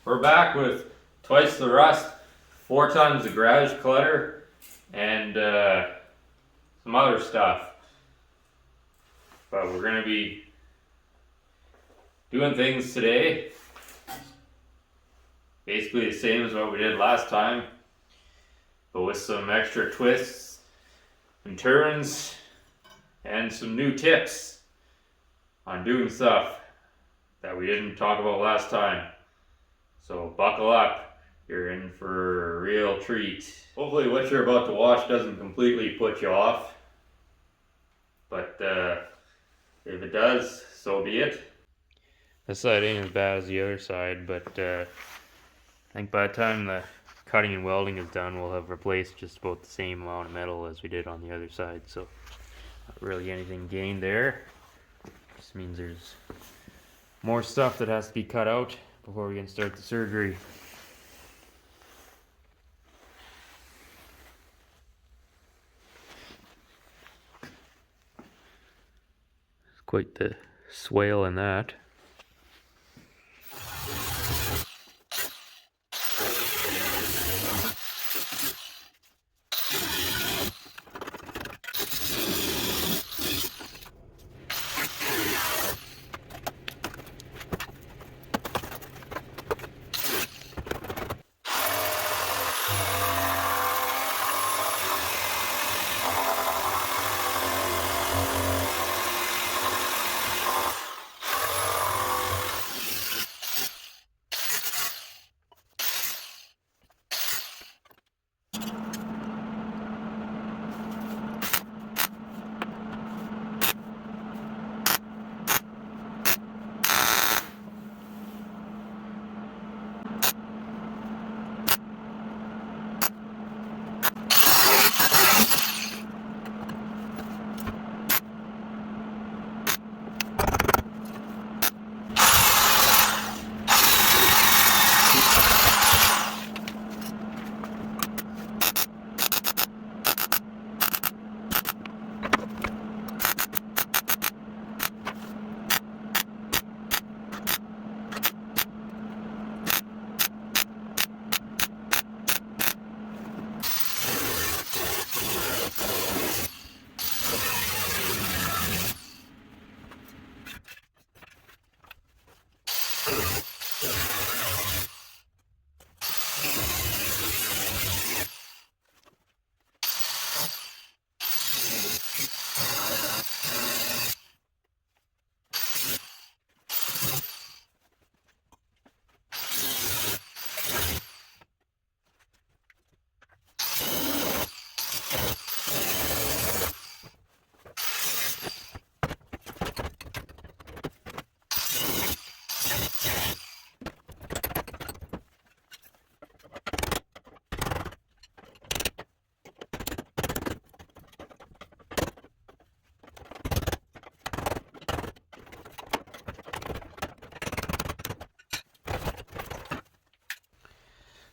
We're back with twice the rust, 4 times the garage clutter, and some other stuff. But we're going to be doing things today basically the same as what we did last time, but with some extra twists and turns and some new tips on doing stuff that we didn't talk about last time. So buckle up, you're in for a real treat. Hopefully what you're about to watch doesn't completely put you off, but if it does, so be it. This side ain't as bad as the other side, but I think by the time the cutting and welding is done, we'll have replaced just about the same amount of metal as we did on the other side, so not really anything gained there. Just means there's more stuff that has to be cut out before we can start the surgery. It's quite the swale in that.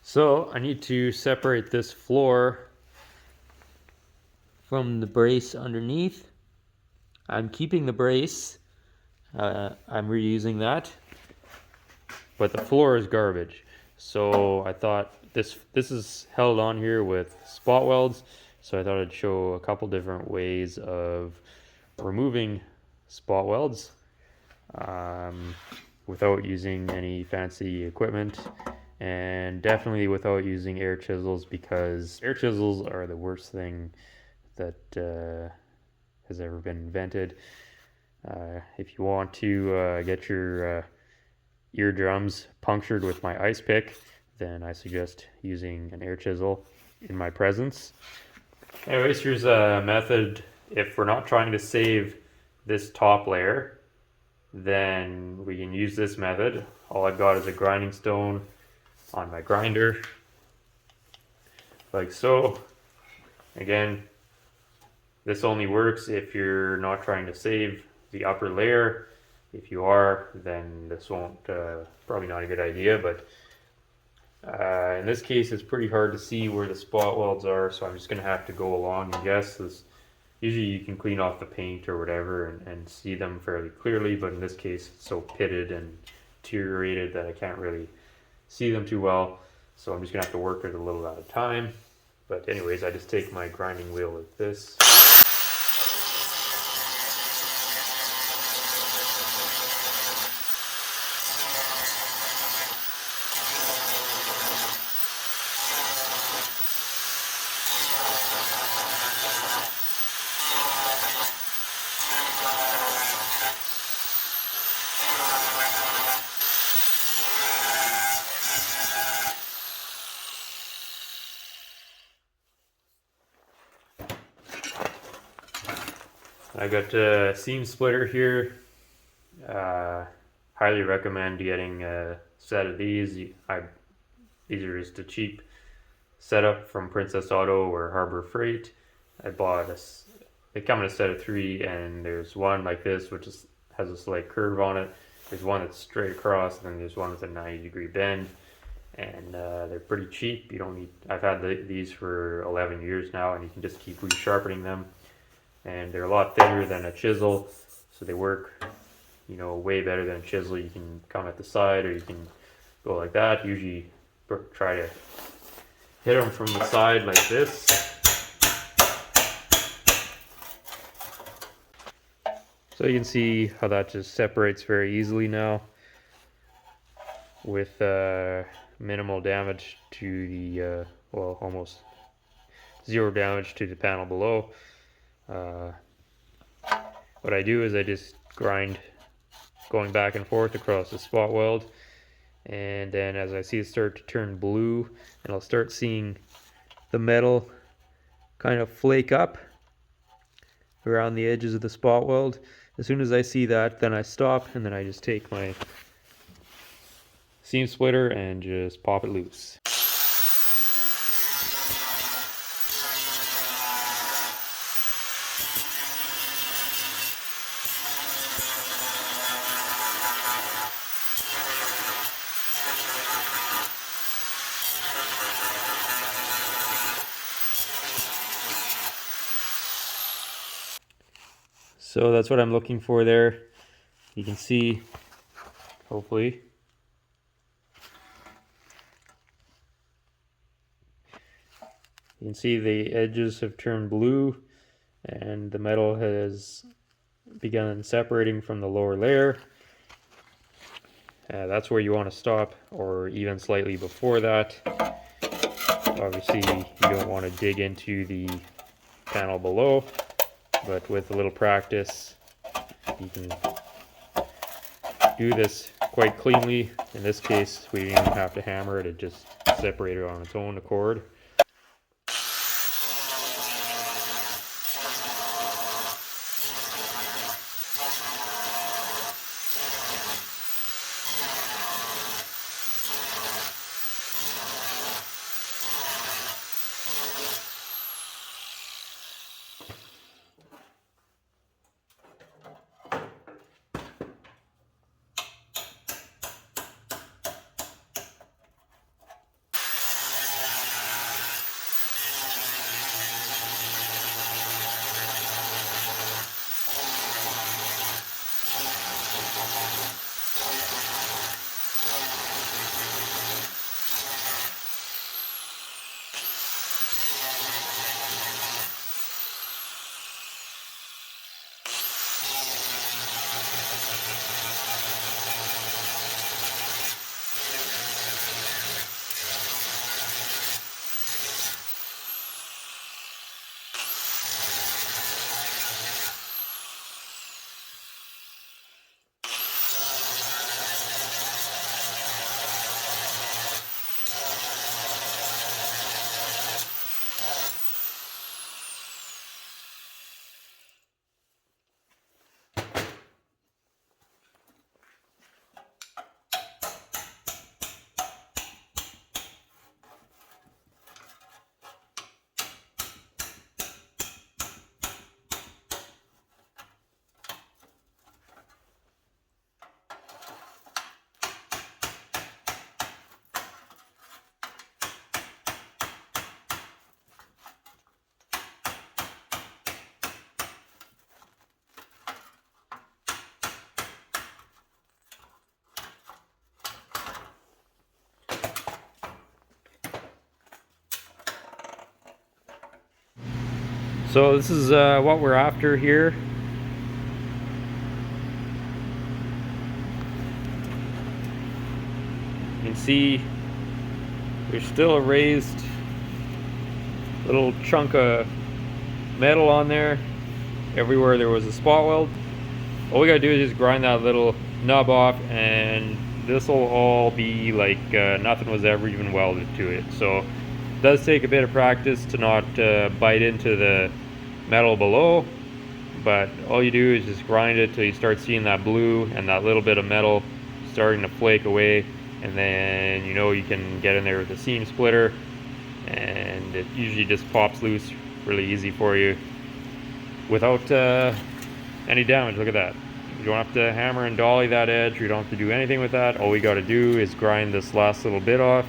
So I need to separate this floor from the brace underneath. I'm keeping the brace, I'm reusing that, but the floor is garbage. So I thought this is held on here with spot welds, so I thought I'd show a couple different ways of removing spot welds without using any fancy equipment, and definitely without using air chisels, because air chisels are the worst thing that has ever been invented. If you want to get your eardrums punctured with my ice pick, then I suggest using an air chisel in my presence. Anyways, here's a method if we're not trying to save this top layer, then we can use this method. All I've got is a grinding stone on my grinder, like so. Again, this only works if you're not trying to save the upper layer. If you are, then this won't, probably not a good idea, but in this case it's pretty hard to see where the spot welds are, so I'm just going to have to go along and guess. Usually you can clean off the paint or whatever and see them fairly clearly, but in this case it's so pitted and deteriorated that I can't really see them too well, so I'm just gonna have to work it a little at a time. But anyways, I just take my grinding wheel like this. I got a seam splitter here. Highly recommend getting a set of these. These are just a cheap setup from Princess Auto or Harbor Freight. I bought they come in a set of 3, and there's one like this which has a slight curve on it. There's one that's straight across, and then there's one with a 90-degree bend. And they're pretty cheap. You don't need. I've had these for 11 years now, and you can just keep resharpening them. And they're a lot thinner than a chisel, so they work, you know, way better than a chisel. You can come at the side, or you can go like that. Usually try to hit them from the side like this. So you can see how that just separates very easily now, with minimal damage to the, well, almost zero damage to the panel below. What I do is I just grind going back and forth across the spot weld, and then as I see it start to turn blue, and I'll start seeing the metal kind of flake up around the edges of the spot weld. As soon as I see that, then I stop, and then I just take my seam splitter and just pop it loose. So that's what I'm looking for there. You can see, hopefully, you can see the edges have turned blue, and the metal has begun separating from the lower layer. That's where you want to stop, or even slightly before that. Obviously, you don't want to dig into the panel below, but with a little practice, you can do this quite cleanly. In this case, we didn't even have to hammer it, it just separated on its own accord. So this is what we're after here. You can see there's still a raised little chunk of metal on there. Everywhere there was a spot weld. All we gotta do is just grind that little nub off, and this will all be like nothing was ever even welded to it. So it does take a bit of practice to not bite into the metal below, but all you do is just grind it till you start seeing that blue and that little bit of metal starting to flake away, and then you know you can get in there with a seam splitter, and it usually just pops loose really easy for you without any damage. Look at that. You don't have to hammer and dolly that edge. You don't have to do anything with that. All we got to do is grind this last little bit off,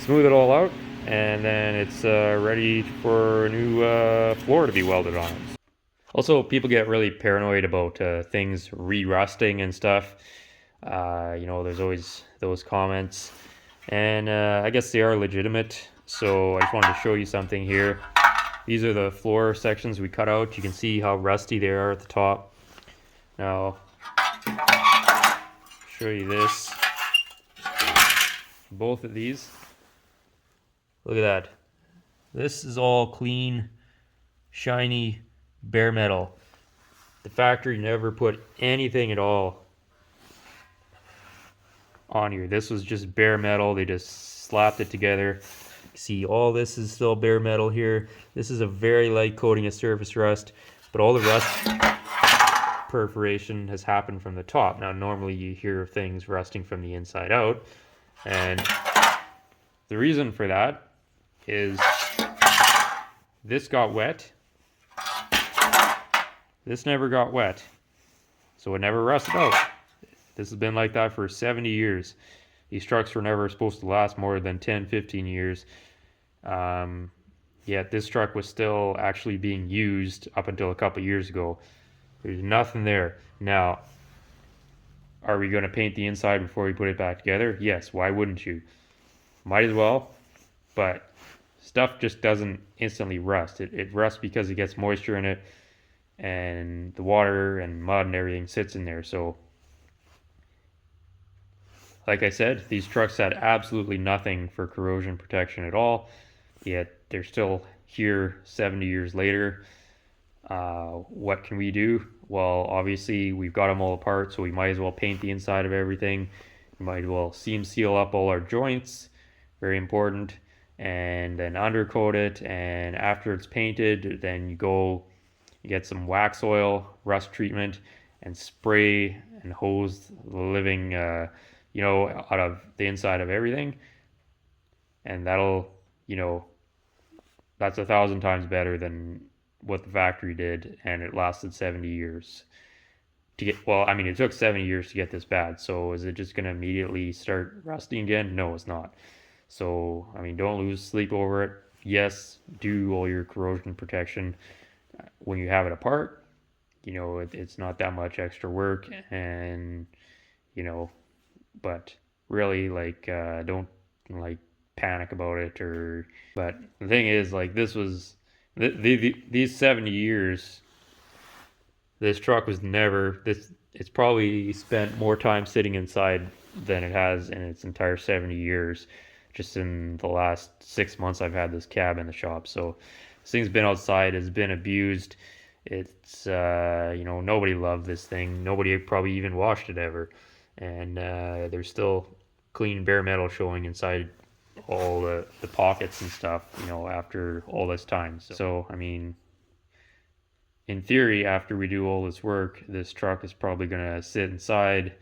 smooth it all out, and then it's ready for a new floor to be welded on. Also, people get really paranoid about things re-rusting and stuff. You know, there's always those comments, and I guess they are legitimate. So I just wanted to show you something here. These are the floor sections we cut out. You can see how rusty they are at the top. Now, show you this. Both of these. Look at that. This is all clean, shiny, bare metal. The factory never put anything at all on here. This was just bare metal. They just slapped it together. See, all this is still bare metal here. This is a very light coating of surface rust, but all the rust perforation has happened from the top. Now, normally you hear of things rusting from the inside out, and the reason for that is this got wet. This never got wet, so it never rusted out. This has been like that for 70 years. These trucks were never supposed to last more than 10, 15 years. Yet this truck was still actually being used up until a couple years ago. There's nothing there. Now, are we going to paint the inside before we put it back together? Yes, why wouldn't you? Might as well, but stuff just doesn't instantly rust. It rusts because it gets moisture in it, and the water and mud and everything sits in there. So like I said, these trucks had absolutely nothing for corrosion protection at all, yet they're still here 70 years later. What can we do? Well, obviously we've got them all apart, so we might as well paint the inside of everything. We might as well seam seal up all our joints, very important, and then undercoat it. And after it's painted, then you get some wax oil, rust treatment, and spray and hose the living out of the inside of everything, and that'll, that's 1,000 times better than what the factory did, and it lasted 70 years to get. Well, I mean, it took 70 years to get this bad, so is it just going to immediately start rusting again? No, it's not. So, I mean, don't lose sleep over it. Yes, do all your corrosion protection when you have it apart. It's not that much extra work, and but really, don't panic about it. But the thing is, this was these 70 years, this truck was never this. It's probably spent more time sitting inside than it has in its entire 70 years. Just in the last 6 months, I've had this cab in the shop. So this thing's been outside, has been abused. It's nobody loved this thing. Nobody probably even washed it ever. And there's still clean bare metal showing inside all the pockets and stuff, after all this time. So, I mean, in theory, after we do all this work, this truck is probably going to sit inside.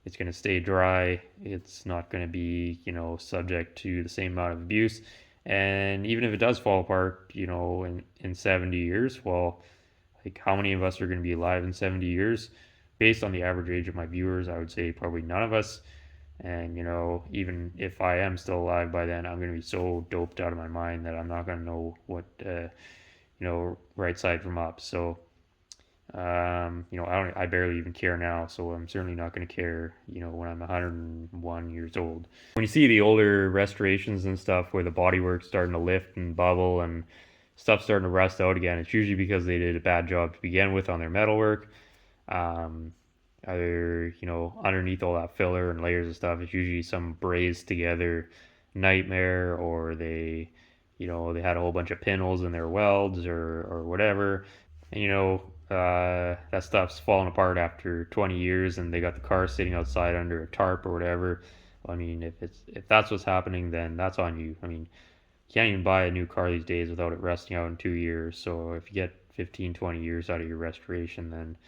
It's going to stay dry. It's not going to be, subject to the same amount of abuse. And even if it does fall apart, in 70 years, well, how many of us are going to be alive in 70 years? Based on the average age of my viewers, I would say probably none of us. And, even if I am still alive by then, I'm going to be so doped out of my mind that I'm not going to know what, right side from up. So, I barely even care now. So I'm certainly not going to care, when I'm 101 years old. When you see the older restorations and stuff where the bodywork's starting to lift and bubble and, stuff's starting to rust out again, it's usually because they did a bad job to begin with on their metalwork. Um, Either, underneath all that filler and layers of stuff, it's usually some brazed together nightmare, or they had a whole bunch of pinholes in their welds or whatever. And that stuff's falling apart after 20 years, and they got the car sitting outside under a tarp or whatever. I mean, if that's what's happening, then that's on you. I mean, you can't even buy a new car these days without it rusting out in 2 years. So if you get 15, 20 years out of your restoration, then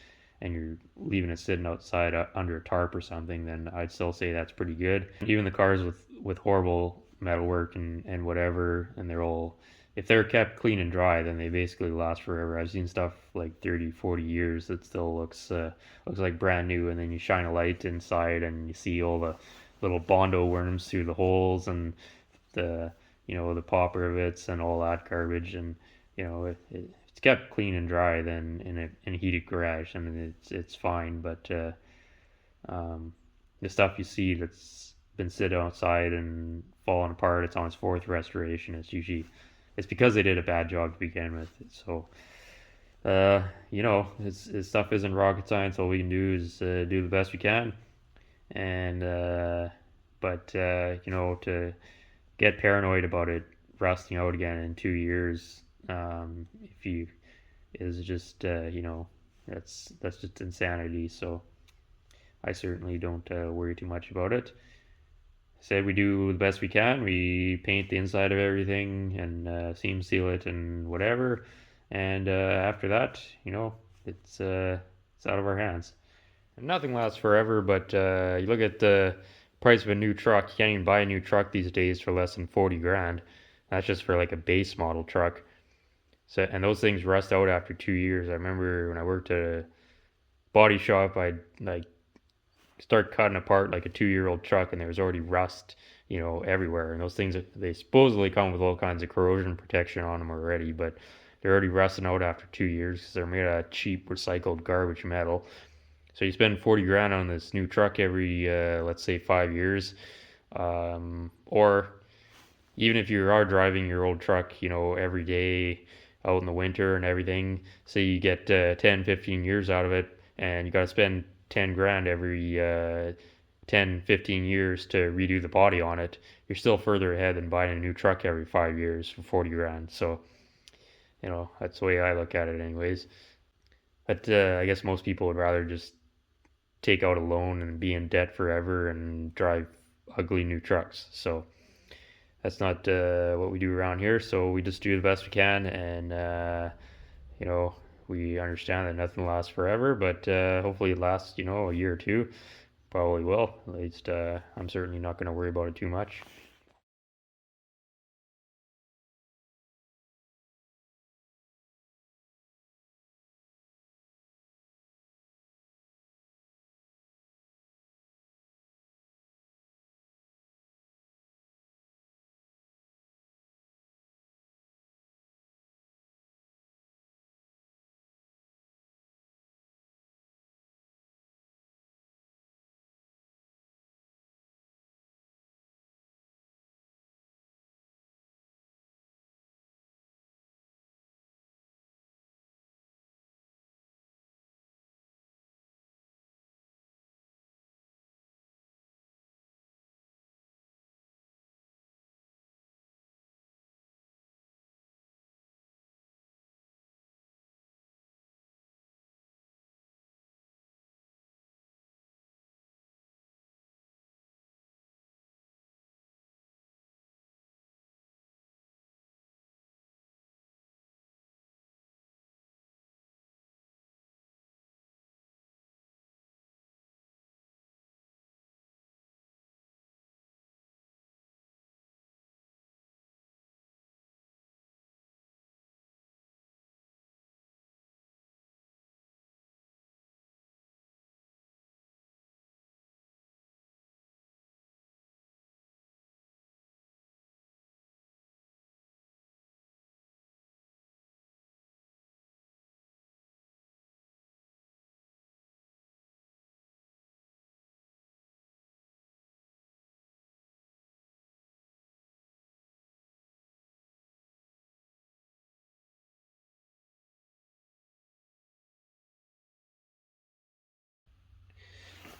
and you're leaving it sitting outside under a tarp or something, then I'd still say that's pretty good. Even the cars with horrible metalwork and whatever, and they're all, if they're kept clean and dry, then they basically last forever. I've seen stuff like 30, 40 years that still looks like brand new, and then you shine a light inside and you see all the little Bondo worms through the holes, and the the popper rivets and all that garbage. And it's kept clean and dry, then in a heated garage, I mean it's fine. But the stuff you see that's been sitting outside and falling apart, it's on its fourth restoration. It's because they did a bad job to begin with. So this stuff isn't rocket science. All we can do is do the best we can. And but to get paranoid about it rusting out again in 2 years, if you is just that's just insanity. So I certainly don't worry too much about it. Said we do the best we can. We paint the inside of everything and seam seal it and whatever. And after that, it's out of our hands. And nothing lasts forever, but you look at the price of a new truck. You can't even buy a new truck these days for less than 40 grand. That's just for like a base model truck. So, and those things rust out after 2 years. I remember when I worked at a body shop, I'd like start cutting apart like a 2-year-old truck, and there was already rust, everywhere. And those things, they supposedly come with all kinds of corrosion protection on them already, but they're already rusting out after 2 years because they're made out of cheap recycled garbage metal. So you spend 40 grand on this new truck every, let's say, 5 years, or even if you are driving your old truck, every day out in the winter and everything, say you get 10, 15 years out of it, and you got to spend 10 grand every 10, 15 years to redo the body on it, you're still further ahead than buying a new truck every 5 years for 40 grand. So, that's the way I look at it anyways. But I guess most people would rather just take out a loan and be in debt forever and drive ugly new trucks. So that's not what we do around here. So we just do the best we can, and we understand that nothing lasts forever, but hopefully it lasts a year or two. Probably will. At least I'm certainly not going to worry about it too much.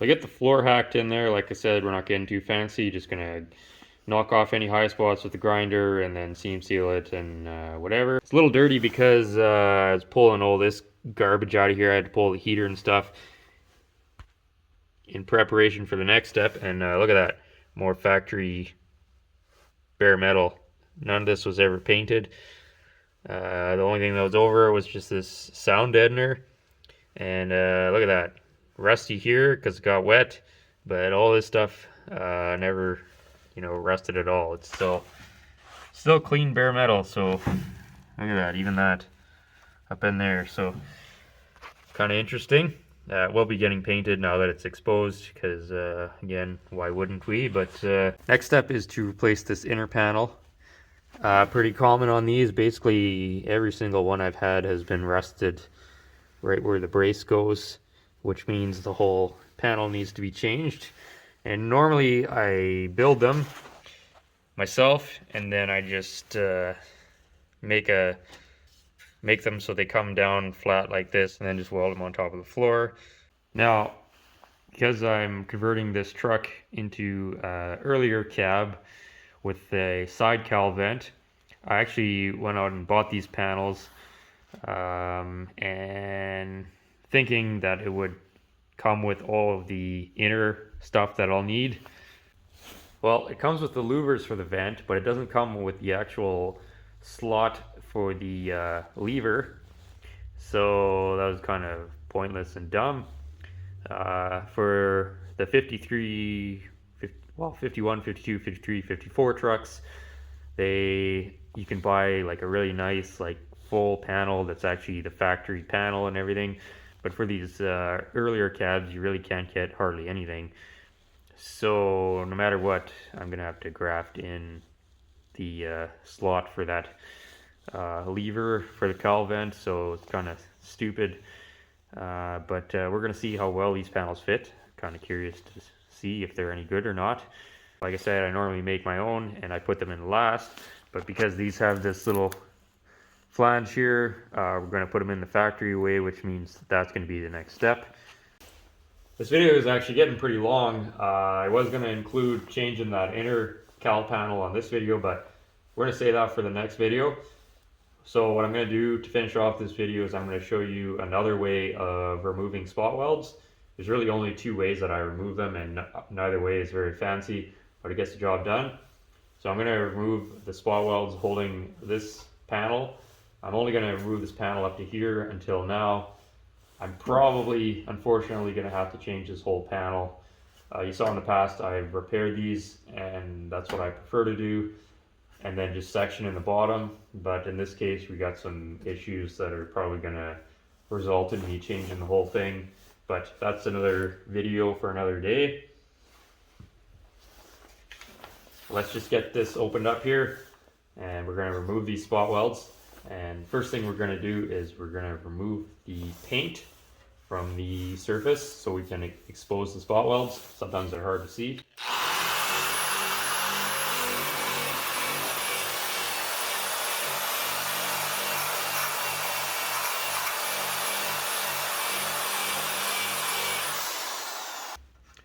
I get the floor hacked in there. Like I said, we're not getting too fancy. Just gonna knock off any high spots with the grinder and then seam seal it and whatever. It's a little dirty because I was pulling all this garbage out of here. I had to pull the heater and stuff in preparation for the next step. And look at that, more factory bare metal. None of this was ever painted. The only thing that was over was just this sound deadener. And look at that, rusty here because it got wet, but all this stuff never, rusted at all. It's still clean bare metal. So look at that, even that up in there. So kind of interesting. We'll be getting painted now that it's exposed because again, why wouldn't we? But next step is to replace this inner panel. Pretty common on these. Basically every single one I've had has been rusted right where the brace goes, which means the whole panel needs to be changed. And normally I build them myself and then I just make them so they come down flat like this and then just weld them on top of the floor. Now, because I'm converting this truck into earlier cab with a side cowl vent, I actually went out and bought these panels and thinking that it would come with all of the inner stuff that I'll need. Well, it comes with the louvers for the vent, but it doesn't come with the actual slot for the lever, so that was kind of pointless and dumb. For the 51, 52, 53, 54 trucks, you can buy like a really nice like full panel that's actually the factory panel and everything, but for these earlier cabs you really can't get hardly anything. So no matter what, I'm gonna have to graft in the slot for that lever for the cowl vent, so it's kind of stupid, but we're gonna see how well these panels fit. Kind of curious to see if they're any good or not. Like I said, I normally make my own and I put them in last, but because these have this little flange here, we're going to put them in the factory way, which means that's going to be the next step. This video is actually getting pretty long. I was going to include changing that inner cowl panel on this video, but we're going to save that for the next video. So what I'm going to do to finish off this video is I'm going to show you another way of removing spot welds. There's really only two ways that I remove them, and neither way is very fancy, but it gets the job done. So I'm going to remove the spot welds holding this panel. I'm only going to remove this panel up to here until now. I'm probably, unfortunately, going to have to change this whole panel. You saw in the past I've repaired these, and that's what I prefer to do, and then just section in the bottom. But in this case, we got some issues that are probably going to result in me changing the whole thing. But that's another video for another day. Let's just get this opened up here, and we're going to remove these spot welds. And first thing we're going to do is we're going to remove the paint from the surface so we can expose the spot welds. Sometimes they're hard to see.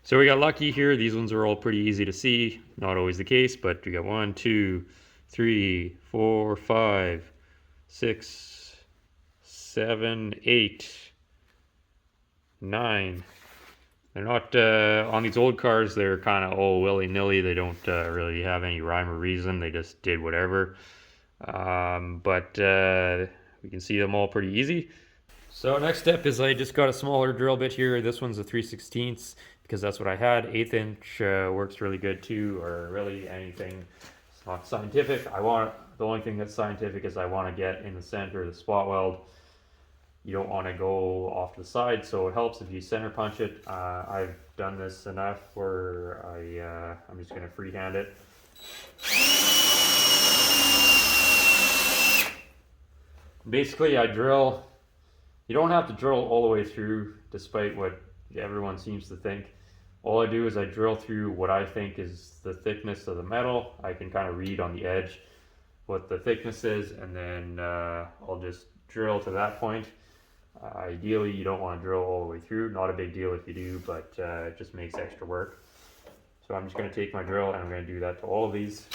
So we got lucky here. These ones are all pretty easy to see. Not always the case, but we got 1, 2, 3, 4, 5, 6, 7, 8, 9. They're not, on these old cars, they're kind of all willy-nilly. They don't really have any rhyme or reason. They just did whatever. But we can see them all pretty easy. So next step is I just got a smaller drill bit here. This one's a 3/16 because that's what I had. 1/8 inch works really good too, or really anything. It's not scientific. The only thing that's scientific is I want to get in the center of the spot weld. You don't want to go off to the side, so it helps if you center punch it. I've done this enough where I'm just going to freehand it. Basically, I drill. You don't have to drill all the way through, despite what everyone seems to think. All I do is I drill through what I think is the thickness of the metal. I can kind of read on the edge what the thickness is, and then I'll just drill to that point. Ideally, you don't want to drill all the way through. Not a big deal if you do, but it just makes extra work. So I'm just going to take my drill and I'm going to do that to all of these.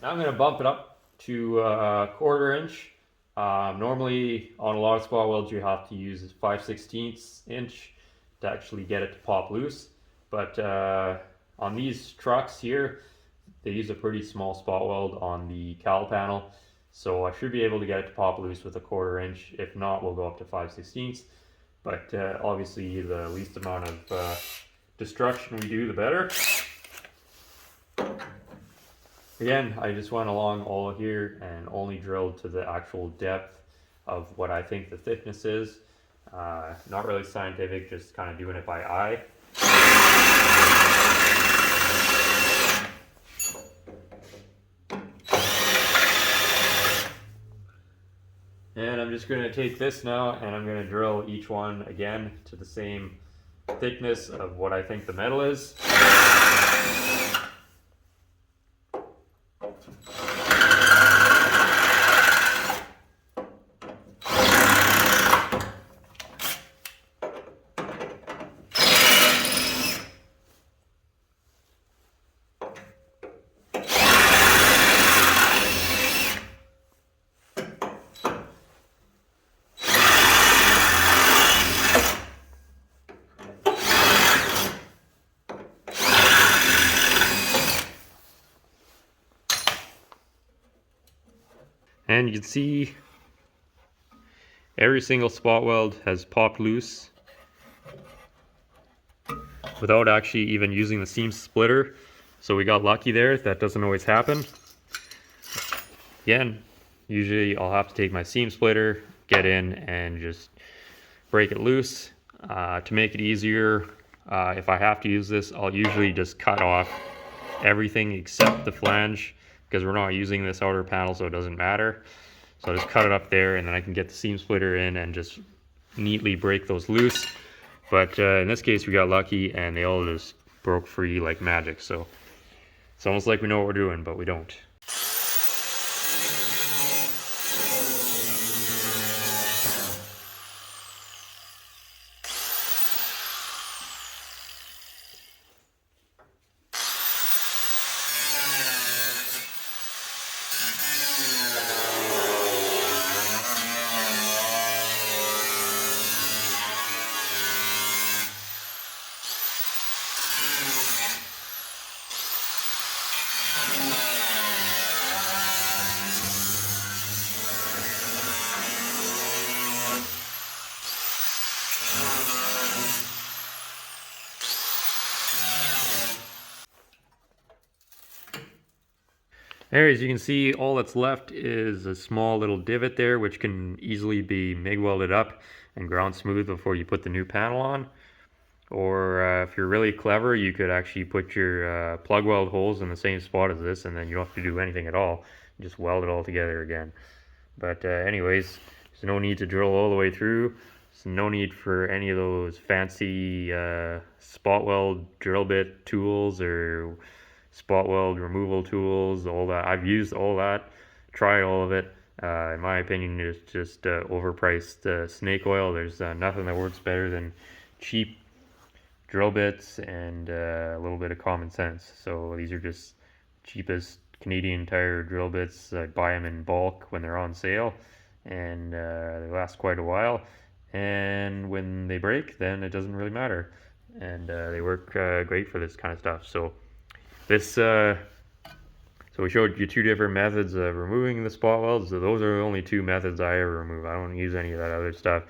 Now I'm going to bump it up to a 1/4 inch. Normally on a lot of spot welds you have to use 5/16 inch to actually get it to pop loose. But on these trucks here, they use a pretty small spot weld on the cowl panel. So I should be able to get it to pop loose with a 1/4 inch. If not, we'll go up to 5/16. But obviously the least amount of destruction we do, the better. Again, I just went along all here and only drilled to the actual depth of what I think the thickness is. Not really scientific, just kind of doing it by eye. And I'm just going to take this now and I'm going to drill each one again to the same thickness of what I think the metal is. And you can see every single spot weld has popped loose without actually even using the seam splitter. So we got lucky there. That doesn't always happen. Again, usually I'll have to take my seam splitter, get in and just break it loose. To make it easier, if I have to use this, I'll usually just cut off everything except the flange, because we're not using this outer panel, so it doesn't matter. So I just cut it up there and then I can get the seam splitter in and just neatly break those loose. But in this case we got lucky and they all just broke free like magic. So it's almost like we know what we're doing, but we don't. There, as you can see, all that's left is a small little divot there, which can easily be MIG welded up and ground smooth before you put the new panel on. Or if you're really clever, you could actually put your plug weld holes in the same spot as this, and then you don't have to do anything at all. Just weld it all together again. But anyways, there's no need to drill all the way through. There's no need for any of those fancy spot weld drill bit tools or spot weld removal tools, all that. I've used all that, tried all of it. In my opinion, it's just overpriced snake oil. There's nothing that works better than cheap drill bits and a little bit of common sense. So these are just cheapest Canadian Tire drill bits. I buy them in bulk when they're on sale, and they last quite a while. And when they break, then it doesn't really matter, and they work great for this kind of stuff. So this, so we showed you two different methods of removing the spot welds. So those are the only two methods I ever remove. I don't use any of that other stuff.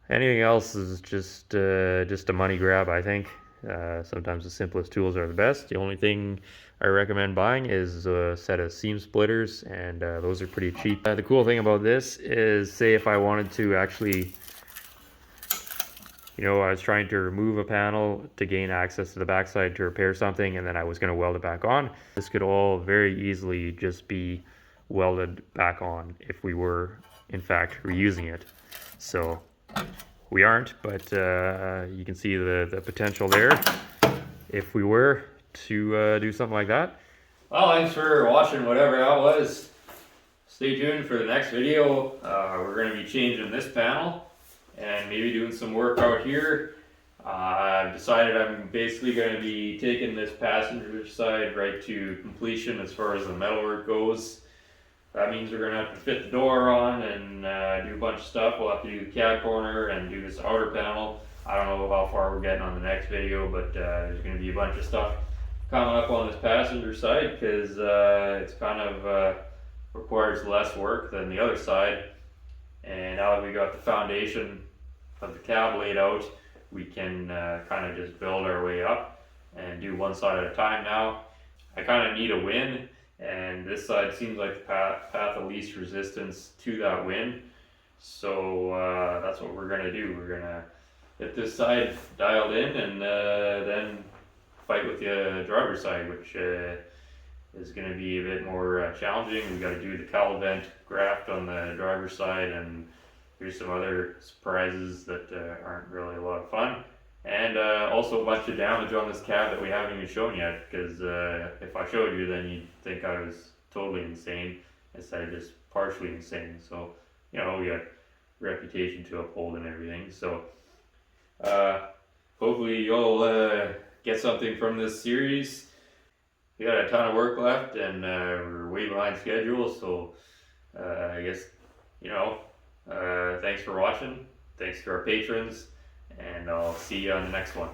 Anything else is just a money grab, I think. Sometimes the simplest tools are the best. The only thing I recommend buying is a set of seam splitters, and those are pretty cheap. The cool thing about this is, say if I wanted to actually, I was trying to remove a panel to gain access to the backside to repair something, and then I was going to weld it back on. This could all very easily just be welded back on if we were, in fact, reusing it. So we aren't, but you can see the potential there if we were to do something like that. Well, thanks for watching whatever that was. Stay tuned for the next video. We're going to be changing this panel and maybe doing some work out here. I've decided I'm basically going to be taking this passenger side right to completion as far as the metalwork goes. That means we're going to have to fit the door on and do a bunch of stuff. We'll have to do the cab corner and do this outer panel. I don't know how far we're getting on the next video, but there's going to be a bunch of stuff coming up on this passenger side because it's kind of requires less work than the other side. And now that we got the foundation of the cab laid out, we can kind of just build our way up and do one side at a time now. I kind of need a win, and this side seems like the path of least resistance to that win. So that's what we're going to do. We're going to get this side dialed in and then fight with the driver's side, which is going to be a bit more challenging. We got to do the cowl vent graft on the driver's side, and here's some other surprises that aren't really a lot of fun. And also a bunch of damage on this cab that we haven't even shown yet, because if I showed you, then you'd think I was totally insane instead of just partially insane. So, we got reputation to uphold and everything. So hopefully you'll get something from this series. We got a ton of work left, and we're way behind schedule. So I guess, thanks for watching. Thanks to our patrons, and I'll see you on the next one.